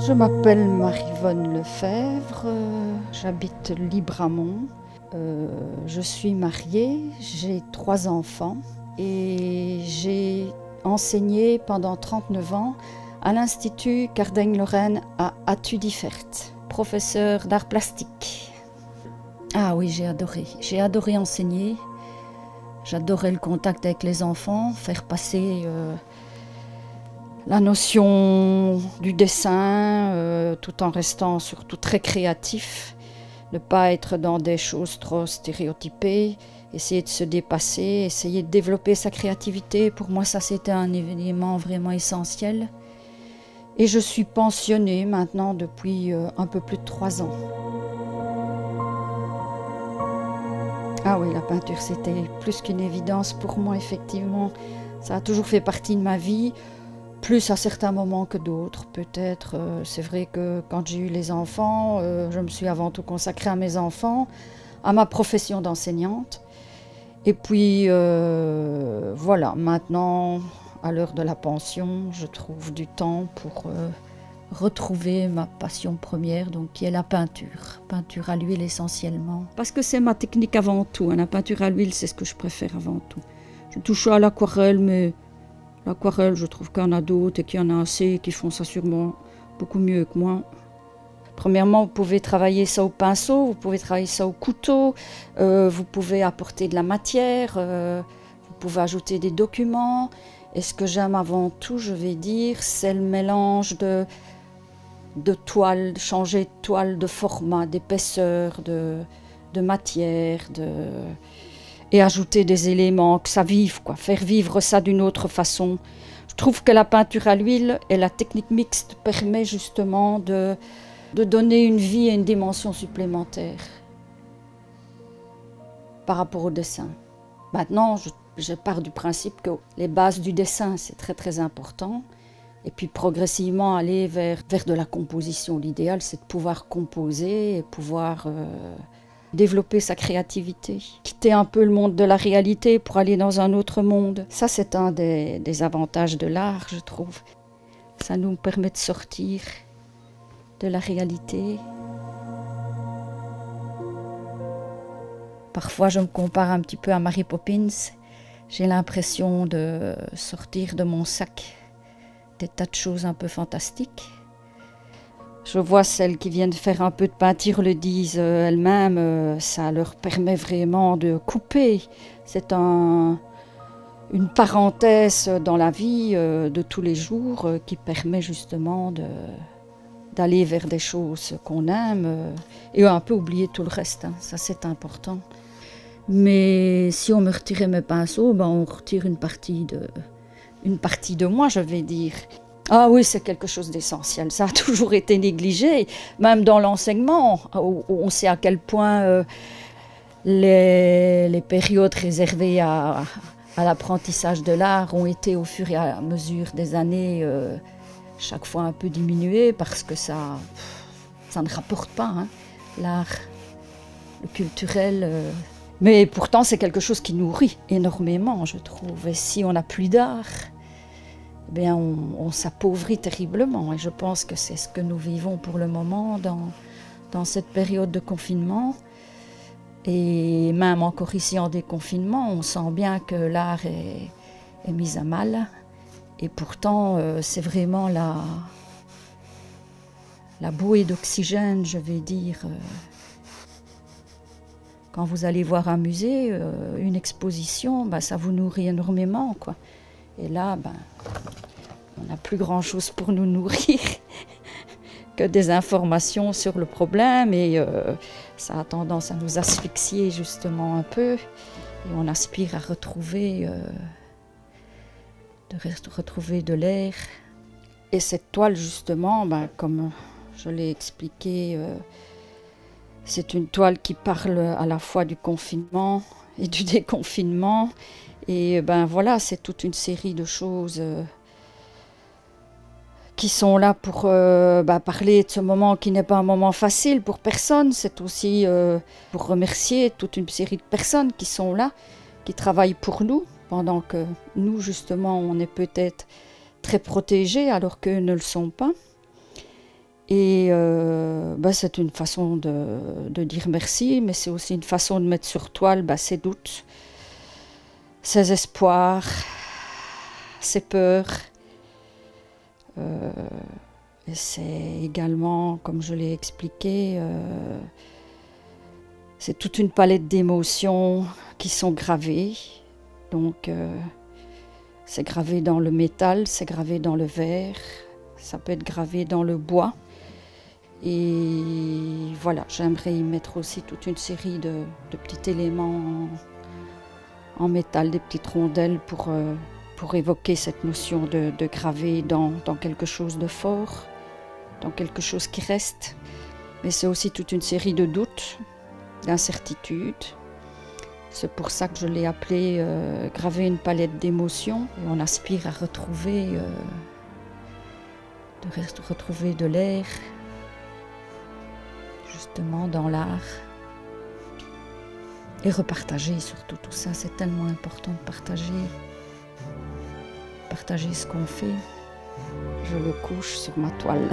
Je m'appelle Marie-Vonne Lefebvre, j'habite Libramont. Je suis mariée, j'ai 3 enfants et j'ai enseigné pendant 39 ans à l'Institut Cardaigne-Lorraine à Athudifert, professeur d'art plastique. Ah oui, j'ai adoré enseigner, j'adorais le contact avec les enfants, faire passer la notion du dessin tout en restant surtout très créatif, ne pas être dans des choses trop stéréotypées, essayer de se dépasser, essayer de développer sa créativité. Pour moi, ça c'était un événement vraiment essentiel. Et je suis pensionnée maintenant depuis un peu plus de 3 ans. Ah oui, la peinture c'était plus qu'une évidence pour moi, effectivement. Ça a toujours fait partie de ma vie. Plus à certains moments que d'autres, peut-être. C'est vrai que quand j'ai eu les enfants, je me suis avant tout consacrée à mes enfants, à ma profession d'enseignante. Et puis, voilà, maintenant, à l'heure de la pension, je trouve du temps pour retrouver ma passion première, donc qui est la peinture. Peinture à l'huile essentiellement. Parce que c'est ma technique avant tout, hein. La peinture à l'huile, c'est ce que je préfère avant tout. Je touche à l'aquarelle, mais l'aquarelle, je trouve qu'il y en a d'autres et qu'il y en a assez qui font ça sûrement beaucoup mieux que moi. Premièrement, vous pouvez travailler ça au pinceau, vous pouvez travailler ça au couteau, vous pouvez apporter de la matière, vous pouvez ajouter des documents. Et ce que j'aime avant tout, je vais dire, c'est le mélange de toile, changer de toile, de format, d'épaisseur, de matière, et ajouter des éléments, que ça vive, quoi, faire vivre ça d'une autre façon. Je trouve que la peinture à l'huile et la technique mixte permet justement de donner une vie et une dimension supplémentaire par rapport au dessin. Maintenant, je pars du principe que les bases du dessin, c'est très très important. Et puis progressivement aller vers de la composition. L'idéal, c'est de pouvoir composer et pouvoir développer sa créativité, quitter un peu le monde de la réalité pour aller dans un autre monde. Ça, c'est un des avantages de l'art, je trouve. Ça nous permet de sortir de la réalité. Parfois, je me compare un petit peu à Mary Poppins. J'ai l'impression de sortir de mon sac des tas de choses un peu fantastiques. Je vois celles qui viennent faire un peu de peinture le disent elles-mêmes, ça leur permet vraiment de couper. C'est une parenthèse dans la vie de tous les jours qui permet justement d'aller vers des choses qu'on aime et un peu oublier tout le reste, hein. Ça c'est important. Mais si on me retirait mes pinceaux, on retire une partie de moi, je vais dire. Ah oui, c'est quelque chose d'essentiel. Ça a toujours été négligé, même dans l'enseignement. On sait à quel point les périodes réservées à l'apprentissage de l'art ont été au fur et à mesure des années chaque fois un peu diminuées parce que ça ne rapporte pas, hein, l'art, le culturel. Mais pourtant, c'est quelque chose qui nourrit énormément, je trouve. Et si on n'a plus d'art, on s'appauvrit terriblement. Et je pense que c'est ce que nous vivons pour le moment dans cette période de confinement. Et même encore ici en déconfinement, on sent bien que l'art est mis à mal. Et pourtant, c'est vraiment la bouée d'oxygène, je vais dire. Quand vous allez voir un musée, une exposition, ça vous nourrit énormément, quoi. Et là, on n'a plus grand-chose pour nous nourrir que des informations sur le problème. Et ça a tendance à nous asphyxier justement un peu. Et on aspire à retrouver de l'air. Et cette toile, justement, comme je l'ai expliqué, c'est une toile qui parle à la fois du confinement et du déconfinement. Et voilà, c'est toute une série de choses qui sont là pour parler de ce moment qui n'est pas un moment facile pour personne. C'est aussi pour remercier toute une série de personnes qui sont là, qui travaillent pour nous, pendant que nous, justement, on est peut-être très protégés alors qu'eux ne le sont pas. Et c'est une façon de dire merci, mais c'est aussi une façon de mettre sur toile ses doutes, ses espoirs, ses peurs. Et c'est également, comme je l'ai expliqué, c'est toute une palette d'émotions qui sont gravées. Donc, c'est gravé dans le métal, c'est gravé dans le verre, ça peut être gravé dans le bois. Et voilà, j'aimerais y mettre aussi toute une série de petits éléments en métal, des petites rondelles pour évoquer cette notion de graver dans quelque chose de fort, dans quelque chose qui reste. Mais c'est aussi toute une série de doutes, d'incertitudes. C'est pour ça que je l'ai appelé graver une palette d'émotions. Et on aspire à retrouver de l'air, justement dans l'art. Et repartager surtout tout ça, c'est tellement important de partager. Partager ce qu'on fait. Je le couche sur ma toile.